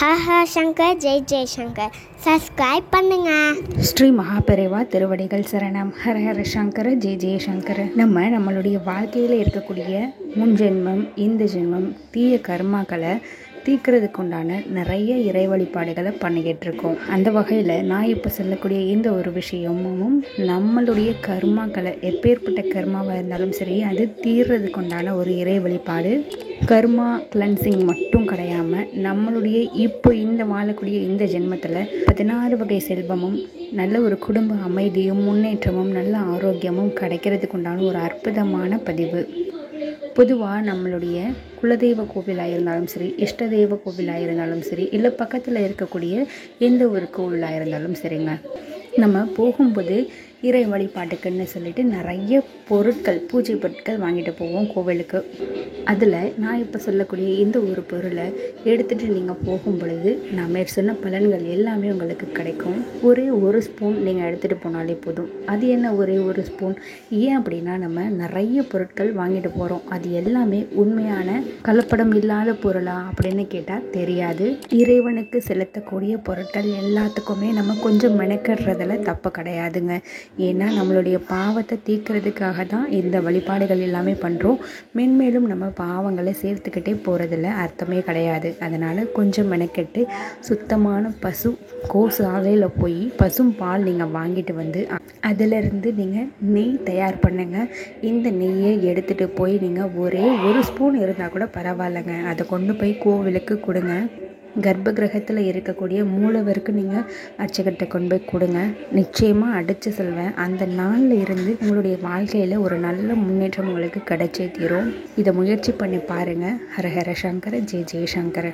Hara Shankar Jai Jaishankar subscribe பண்ணுங்க. ஸ்ரீ மகாபெரிவா திருவடிகள் சரணம். ஹர ஹர சங்கர ஜெய் ஜெய்சங்கர். நம்மளுடைய வாழ்க்கையில் இருக்கக்கூடிய முன்ஜென்மம் இந்த ஜென்மம் தீய கர்மாக்களை தீர்க்கிறதுக்கு உண்டான நிறைய இறை வழிபாடுகளை பண்ணிக்கிட்டு இருக்கோம். அந்த வகையில் நான் இப்போ சொல்லக்கூடிய இந்த ஒரு விஷயமும் நம்மளுடைய கர்மாக்களை எப்பேற்பட்ட கர்மாவாக இருந்தாலும் சரி அது தீர்றதுக்கு உண்டான ஒரு இறை வழிபாடு. கர்மா கிளன்சிங் மட்டும் கிடையாமல் நம்மளுடைய இப்போ இந்த வாழக்கூடிய இந்த ஜென்மத்தில் 16 வகை செல்வமும் நல்ல ஒரு குடும்ப அமைதியும் முன்னேற்றமும் நல்ல ஆரோக்கியமும் கிடைக்கிறதுக்கு உண்டான ஒரு அற்புதமான பதிவு. பொதுவாக நம்மளுடைய குலதெய்வ கோவிலாக இருந்தாலும் சரி, இஷ்ட தெய்வ கோவிலாக இருந்தாலும் சரி, இல்லை பக்கத்தில் இருக்கக்கூடிய எந்த ஒரு கோவிலாக இருந்தாலும் சரிங்க, நம்ம போகும்போது இறை வழிபாட்டுக்குன்னு சொல்லிட்டு நிறைய பொருட்கள் பூஜை பொருட்கள் வாங்கிட்டு போவோம் கோவிலுக்கு. அதில் நான் இப்போ சொல்லக்கூடிய இந்த ஒரு பொருளை எடுத்துகிட்டு நீங்கள் போகும் பொழுது நான் சொன்ன பலன்கள் எல்லாமே உங்களுக்கு கிடைக்கும். ஒரே ஒரு ஸ்பூன் நீங்கள் எடுத்துகிட்டு போனாலே போதும். அது என்ன ஒரே ஒரு ஸ்பூன்? ஏன் அப்படின்னா நம்ம நிறைய பொருட்கள் வாங்கிட்டு போகிறோம். அது எல்லாமே உண்மையான கலப்படம் இல்லாத பொருளா அப்படின்னு கேட்டால் தெரியாது. இறைவனுக்கு செலுத்தக்கூடிய பொருட்கள் எல்லாத்துக்குமே நம்ம கொஞ்சம் மெனக்கிடுறதுல தப்பு கிடையாதுங்க. ஏன்னா நம்மளுடைய பாவத்தை தீர்க்கிறதுக்காக தான் இந்த வழிபாடுகள் எல்லாமே பண்ணுறோம். மென்மேலும் நம்ம பாவங்களை சேர்த்துக்கிட்டே போகிறதுல அர்த்தமே கிடையாது. அதனால் கொஞ்சம் மெனக்கெட்டு சுத்தமான பசு கோசாலையில் போய் பசும் பால் நீங்கள் வாங்கிட்டு வந்து அதிலிருந்து நீங்கள் நெய் தயார் பண்ணுங்க. இந்த நெய்யை எடுத்துகிட்டு போய் நீங்கள் ஒரே ஒரு ஸ்பூன் இருந்தால் கூட பரவாயில்லைங்க, அதை கொண்டு போய் கோவிலுக்கு கொடுங்க. கர்ப்ப கிரகத்தில் இருக்கக்கூடிய மூலவருக்கு நீங்கள் அர்ச்சகர்கிட்ட கொண்டு போய் கொடுங்க. நிச்சயமாக அடித்து சொல்வேன், அந்த நாளில் இருந்து உங்களுடைய வாழ்க்கையில் ஒரு நல்ல முன்னேற்றம் உங்களுக்கு கிடைச்சே தீரும். இதை முயற்சி பண்ணி பாருங்கள். ஹர ஹர சங்கர ஜெய் ஜெய்சங்கர.